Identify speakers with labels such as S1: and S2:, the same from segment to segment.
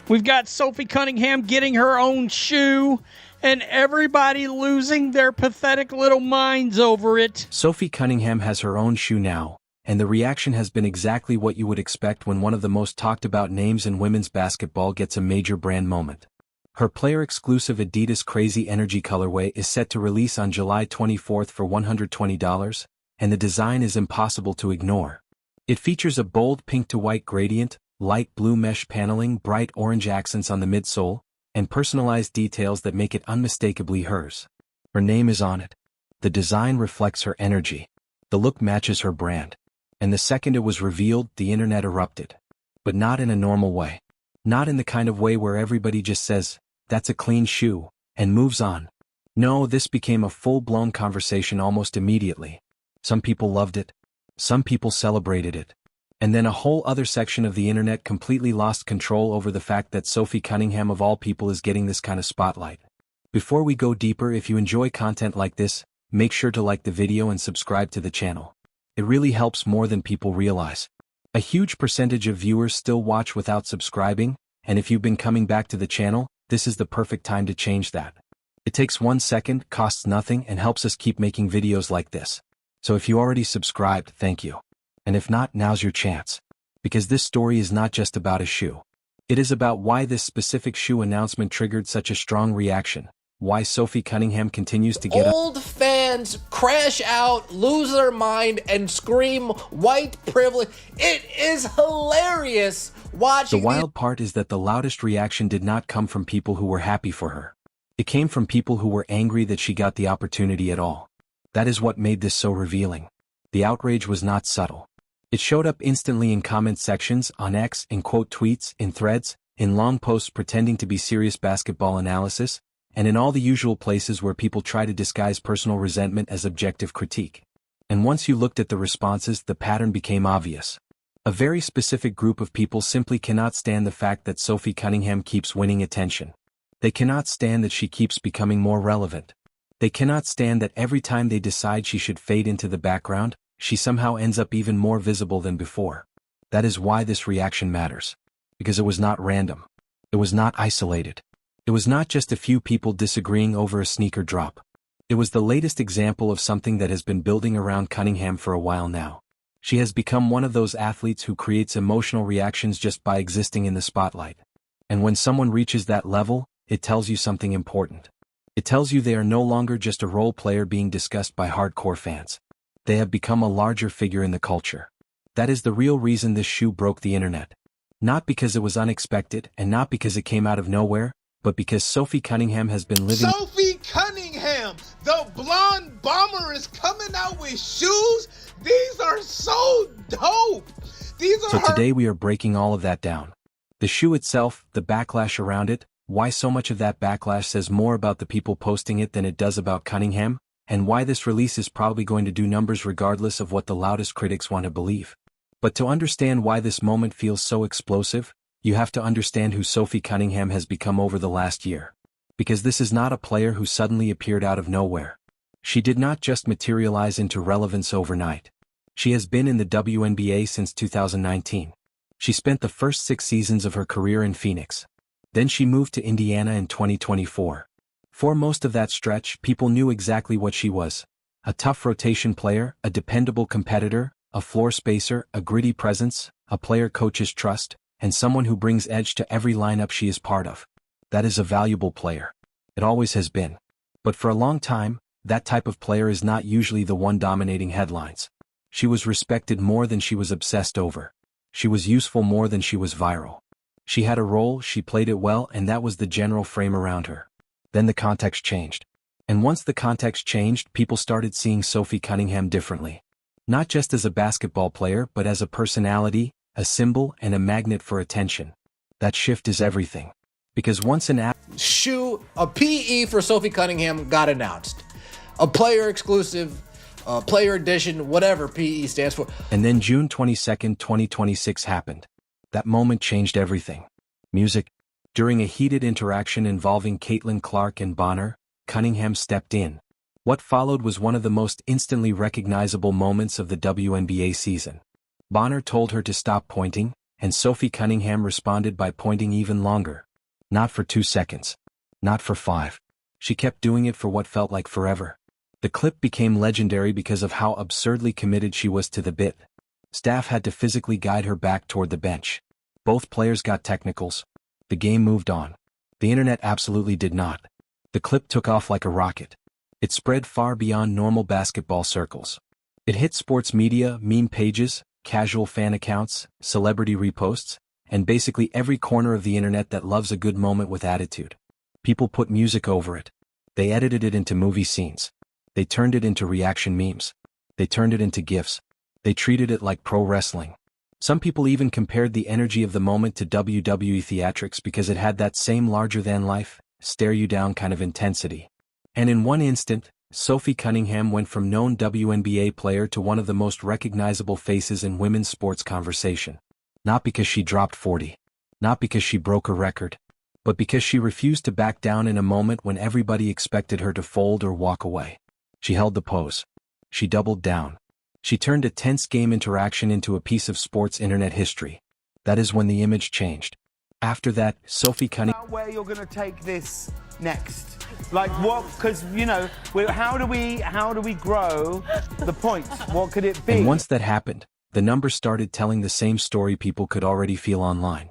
S1: We've got Sophie Cunningham getting her own shoe, and everybody losing their pathetic little minds over it.
S2: Sophie Cunningham has her own shoe now, and the reaction has been exactly what you would expect when one of the most talked about names in women's basketball gets a major brand moment. Her player-exclusive Adidas Crazy Energy colorway is set to release on July 24th for $120, and the design is impossible to ignore. It features a bold pink-to-white gradient, light blue mesh paneling, bright orange accents on the midsole, and personalized details that make it unmistakably hers. Her name is on it. The design reflects her energy. The look matches her brand. And the second it was revealed, the internet erupted. But not in a normal way. Not in the kind of way where everybody just says, "That's a clean shoe," and moves on. No, this became a full-blown conversation almost immediately. Some people loved it. Some people celebrated it. And then a whole other section of the internet completely lost control over the fact that Sophie Cunningham of all people is getting this kind of spotlight. Before we go deeper, if you enjoy content like this, make sure to like the video and subscribe to the channel. It really helps more than people realize. A huge percentage of viewers still watch without subscribing, and if you've been coming back to the channel, this is the perfect time to change that. It takes 1 second, costs nothing, and helps us keep making videos like this. So if you already subscribed, thank you. And if not, now's your chance. Because this story is not just about a shoe. It is about why this specific shoe announcement triggered such a strong reaction. Why Sophie Cunningham continues to get
S3: old fans crash out, lose their mind, and scream white privilege. It is hilarious watching.
S2: The wild part is that the loudest reaction did not come from people who were happy for her. It came from people who were angry that she got the opportunity at all. That is what made this so revealing. The outrage was not subtle. It showed up instantly in comment sections, on X, in quote tweets, in threads, in long posts pretending to be serious basketball analysis, and in all the usual places where people try to disguise personal resentment as objective critique. And once you looked at the responses, the pattern became obvious. A very specific group of people simply cannot stand the fact that Sophie Cunningham keeps winning attention. They cannot stand that she keeps becoming more relevant. They cannot stand that every time they decide she should fade into the background, she somehow ends up even more visible than before. That is why this reaction matters. Because it was not random. It was not isolated. It was not just a few people disagreeing over a sneaker drop. It was the latest example of something that has been building around Cunningham for a while now. She has become one of those athletes who creates emotional reactions just by existing in the spotlight. And when someone reaches that level, it tells you something important. It tells you they are no longer just a role player being discussed by hardcore fans. They have become a larger figure in the culture. That is the real reason this shoe broke the internet. Not because it was unexpected, and not because it came out of nowhere, but because Sophie Cunningham has been living—
S4: Sophie Cunningham, the blonde bomber, is coming out with shoes. These are so dope. These are
S2: So today we are breaking all of that down. The shoe itself, the backlash around it, why so much of that backlash says more about the people posting it than it does about Cunningham, and why this release is probably going to do numbers regardless of what the loudest critics want to believe. But to understand why this moment feels so explosive, you have to understand who Sophie Cunningham has become over the last year. Because this is not a player who suddenly appeared out of nowhere. She did not just materialize into relevance overnight. She has been in the WNBA since 2019. She spent the first 6 seasons of her career in Phoenix. Then she moved to Indiana in 2024. For most of that stretch, people knew exactly what she was. A tough rotation player, a dependable competitor, a floor spacer, a gritty presence, a player coaches trust, and someone who brings edge to every lineup she is part of. That is a valuable player. It always has been. But for a long time, that type of player is not usually the one dominating headlines. She was respected more than she was obsessed over. She was useful more than she was viral. She had a role, she played it well, and that was the general frame around her. Then the context changed. And once the context changed, people started seeing Sophie Cunningham differently. Not just as a basketball player, but as a personality, a symbol, and a magnet for attention. That shift is everything. Because once an
S3: shoe, a PE for Sophie Cunningham got announced. A player exclusive, player edition, whatever PE stands for.
S2: And then June 22nd, 2026 happened. That moment changed everything. Music. During a heated interaction involving Caitlin Clark and Bonner, Cunningham stepped in. What followed was one of the most instantly recognizable moments of the WNBA season. Bonner told her to stop pointing, and Sophie Cunningham responded by pointing even longer. Not for 2 seconds. Not for 5. She kept doing it for what felt like forever. The clip became legendary because of how absurdly committed she was to the bit. Staff had to physically guide her back toward the bench. Both players got technicals. The game moved on. The internet absolutely did not. The clip took off like a rocket. It spread far beyond normal basketball circles. It hit sports media, meme pages, casual fan accounts, celebrity reposts, and basically every corner of the internet that loves a good moment with attitude. People put music over it. They edited it into movie scenes. They turned it into reaction memes. They turned it into GIFs. They treated it like pro wrestling. Some people even compared the energy of the moment to WWE theatrics because it had that same larger-than-life, stare-you-down kind of intensity. And in one instant, Sophie Cunningham went from known WNBA player to one of the most recognizable faces in women's sports conversation. Not because she dropped 40. Not because she broke a record. But because she refused to back down in a moment when everybody expected her to fold or walk away. She held the pose. She doubled down. She turned a tense game interaction into a piece of sports internet history. That is when the image changed. After that, Sophie Cunningham...
S5: Where you're going to take this next? Like what? Because, you know, how do we grow the points? What could it be?
S2: And once that happened, the numbers started telling the same story people could already feel online.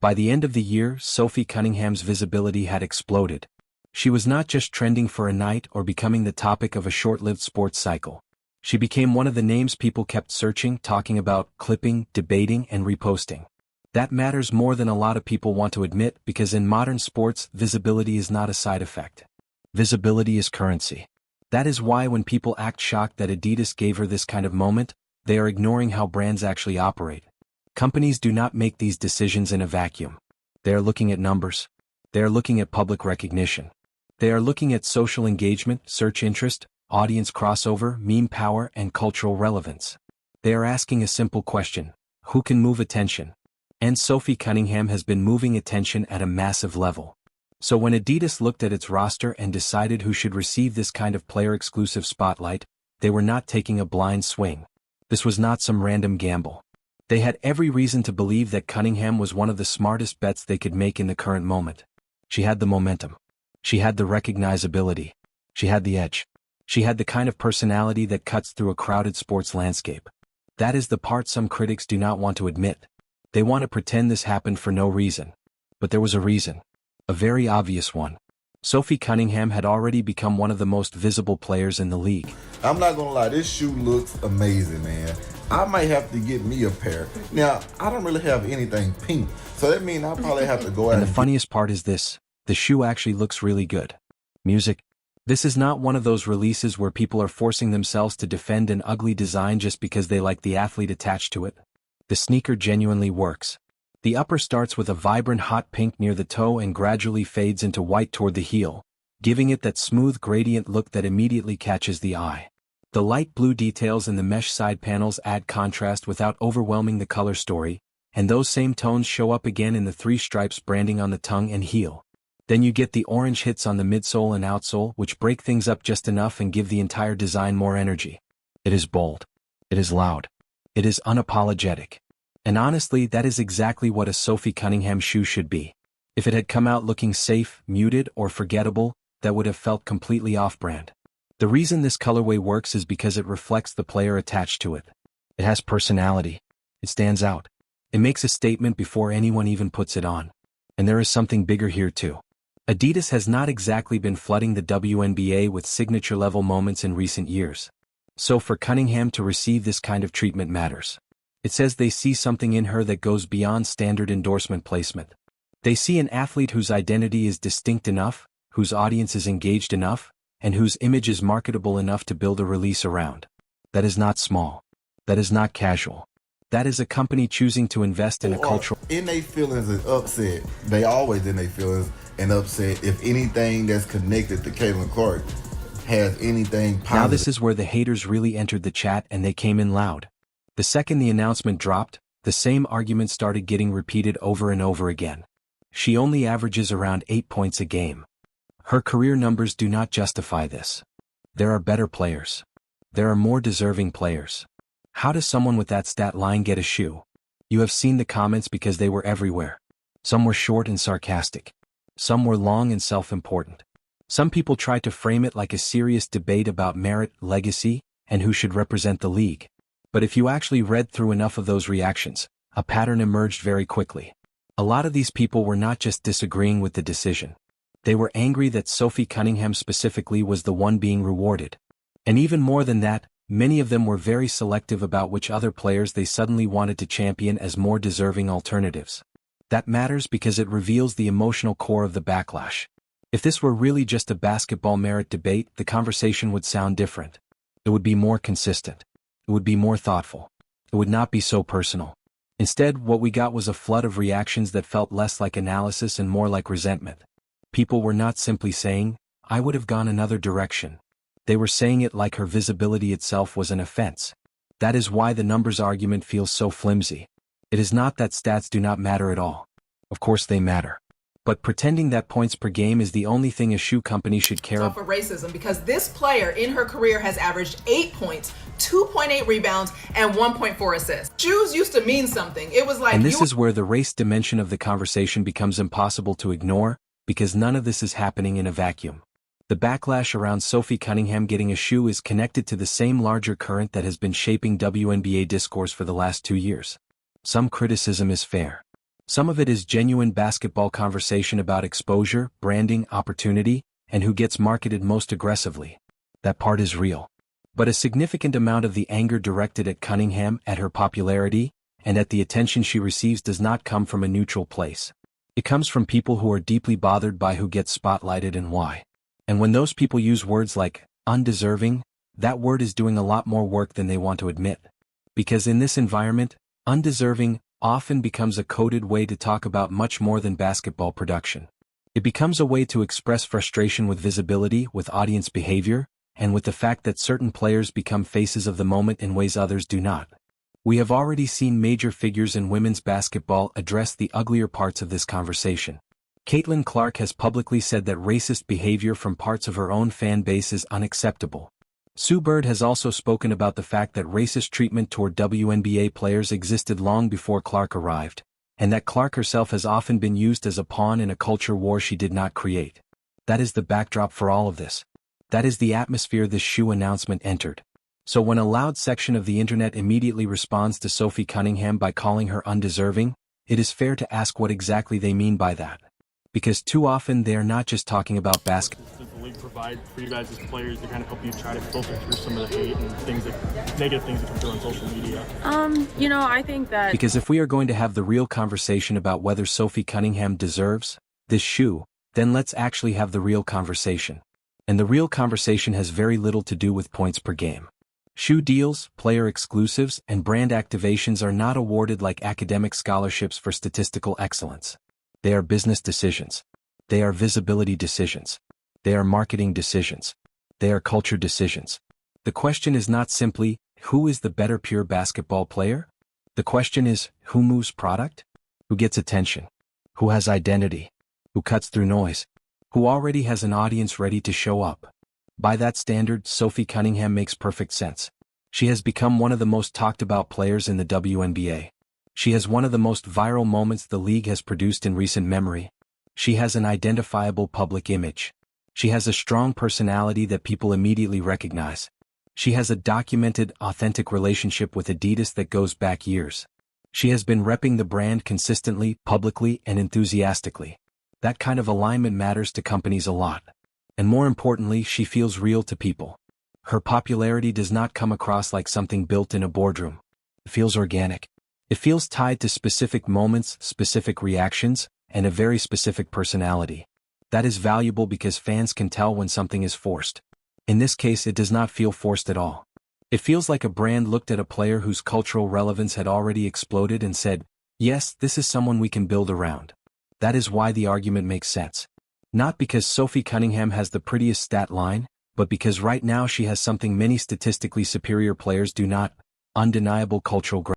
S2: By the end of the year, Sophie Cunningham's visibility had exploded. She was not just trending for a night or becoming the topic of a short-lived sports cycle. She became one of the names people kept searching, talking about, clipping, debating, and reposting. That matters more than a lot of people want to admit because in modern sports, visibility is not a side effect. Visibility is currency. That is why when people act shocked that Adidas gave her this kind of moment, they are ignoring how brands actually operate. Companies do not make these decisions in a vacuum. They are looking at numbers. They are looking at public recognition. They are looking at social engagement, search interest, audience crossover, meme power, and cultural relevance. They are asking a simple question: who can move attention? And Sophie Cunningham has been moving attention at a massive level. So when Adidas looked at its roster and decided who should receive this kind of player-exclusive spotlight, they were not taking a blind swing. This was not some random gamble. They had every reason to believe that Cunningham was one of the smartest bets they could make in the current moment. She had the momentum. She had the recognizability. She had the edge. She had the kind of personality that cuts through a crowded sports landscape. That is the part some critics do not want to admit. They want to pretend this happened for no reason. But there was a reason. A very obvious one. Sophie Cunningham had already become one of the most visible players in the league.
S6: I'm not gonna lie, this shoe looks amazing, man. I might have to get me a pair. Now, I don't really have anything pink, so that means I'll probably have to go out
S2: And the funniest part is this: the shoe actually looks really good. Music. This is not one of those releases where people are forcing themselves to defend an ugly design just because they like the athlete attached to it. The sneaker genuinely works. The upper starts with a vibrant hot pink near the toe and gradually fades into white toward the heel, giving it that smooth gradient look that immediately catches the eye. The light blue details in the mesh side panels add contrast without overwhelming the color story, and those same tones show up again in the 3 stripes branding on the tongue and heel. Then you get the orange hits on the midsole and outsole, which break things up just enough and give the entire design more energy. It is bold. It is loud. It is unapologetic. And honestly, that is exactly what a Sophie Cunningham shoe should be. If it had come out looking safe, muted, or forgettable, that would have felt completely off-brand. The reason this colorway works is because it reflects the player attached to it. It has personality. It stands out. It makes a statement before anyone even puts it on. And there is something bigger here too. Adidas has not exactly been flooding the WNBA with signature-level moments in recent years. So for Cunningham to receive this kind of treatment matters. It says they see something in her that goes beyond standard endorsement placement. They see an athlete whose identity is distinct enough, whose audience is engaged enough, and whose image is marketable enough to build a release around. That is not small. That is not casual. That is a company choosing to invest in a cultural...
S6: In their feelings and upset. They always in their feelings and upset if anything that's connected to Caitlin Clark has anything positive.
S2: Now this is where the haters really entered the chat and they came in loud. The second the announcement dropped, the same argument started getting repeated over and over again. She only averages around 8 points a game. Her career numbers do not justify this. There are better players. There are more deserving players. How does someone with that stat line get a shoe? You have seen the comments because they were everywhere. Some were short and sarcastic. Some were long and self-important. Some people tried to frame it like a serious debate about merit, legacy, and who should represent the league. But if you actually read through enough of those reactions, a pattern emerged very quickly. A lot of these people were not just disagreeing with the decision. They were angry that Sophie Cunningham specifically was the one being rewarded. And even more than that, many of them were very selective about which other players they suddenly wanted to champion as more deserving alternatives. That matters because it reveals the emotional core of the backlash. If this were really just a basketball merit debate, the conversation would sound different. It would be more consistent. It would be more thoughtful. It would not be so personal. Instead, what we got was a flood of reactions that felt less like analysis and more like resentment. People were not simply saying, "I would have gone another direction." They were saying it like her visibility itself was an offense. That is why the numbers argument feels so flimsy. It is not that stats do not matter at all. Of course they matter. But pretending that points per game is the only thing a shoe company should care about.
S7: For racism, because this player in her career has averaged 8 points, 2.8 rebounds, and 1.4 assists. Shoes used to mean something. It was like,
S2: and this is where the race dimension of the conversation becomes impossible to ignore, because none of this is happening in a vacuum. The backlash around Sophie Cunningham getting a shoe is connected to the same larger current that has been shaping WNBA discourse for the last 2 years. Some criticism is fair. Some of it is genuine basketball conversation about exposure, branding, opportunity, and who gets marketed most aggressively. That part is real. But a significant amount of the anger directed at Cunningham, at her popularity, and at the attention she receives does not come from a neutral place. It comes from people who are deeply bothered by who gets spotlighted and why. And when those people use words like undeserving, that word is doing a lot more work than they want to admit. Because in this environment, undeserving often becomes a coded way to talk about much more than basketball production. It becomes a way to express frustration with visibility, with audience behavior, and with the fact that certain players become faces of the moment in ways others do not. We have already seen major figures in women's basketball address the uglier parts of this conversation. Caitlin Clark has publicly said that racist behavior from parts of her own fan base is unacceptable. Sue Bird has also spoken about the fact that racist treatment toward WNBA players existed long before Clark arrived, and that Clark herself has often been used as a pawn in a culture war she did not create. That is the backdrop for all of this. That is the atmosphere this shoe announcement entered. So when a loud section of the internet immediately responds to Sophie Cunningham by calling her undeserving, it is fair to ask what exactly they mean by that. Because too often they are not just talking about basketball.
S8: Does the league provide for you guys as players to kind of help you try to filter through some of the hate and negative things that come through on social media?
S9: I think that...
S2: Because if we are going to have the real conversation about whether Sophie Cunningham deserves this shoe, then let's actually have the real conversation. And the real conversation has very little to do with points per game. Shoe deals, player exclusives, and brand activations are not awarded like academic scholarships for statistical excellence. They are business decisions. They are visibility decisions. They are marketing decisions. They are culture decisions. The question is not simply, who is the better pure basketball player? The question is, who moves product? Who gets attention? Who has identity? Who cuts through noise? Who already has an audience ready to show up? By that standard, Sophie Cunningham makes perfect sense. She has become one of the most talked about players in the WNBA. She has one of the most viral moments the league has produced in recent memory. She has an identifiable public image. She has a strong personality that people immediately recognize. She has a documented, authentic relationship with Adidas that goes back years. She has been repping the brand consistently, publicly, and enthusiastically. That kind of alignment matters to companies a lot. And more importantly, she feels real to people. Her popularity does not come across like something built in a boardroom. It feels organic. It feels tied to specific moments, specific reactions, and a very specific personality. That is valuable because fans can tell when something is forced. In this case, it does not feel forced at all. It feels like a brand looked at a player whose cultural relevance had already exploded and said, yes, this is someone we can build around. That is why the argument makes sense. Not because Sophie Cunningham has the prettiest stat line, but because right now she has something many statistically superior players do not: undeniable cultural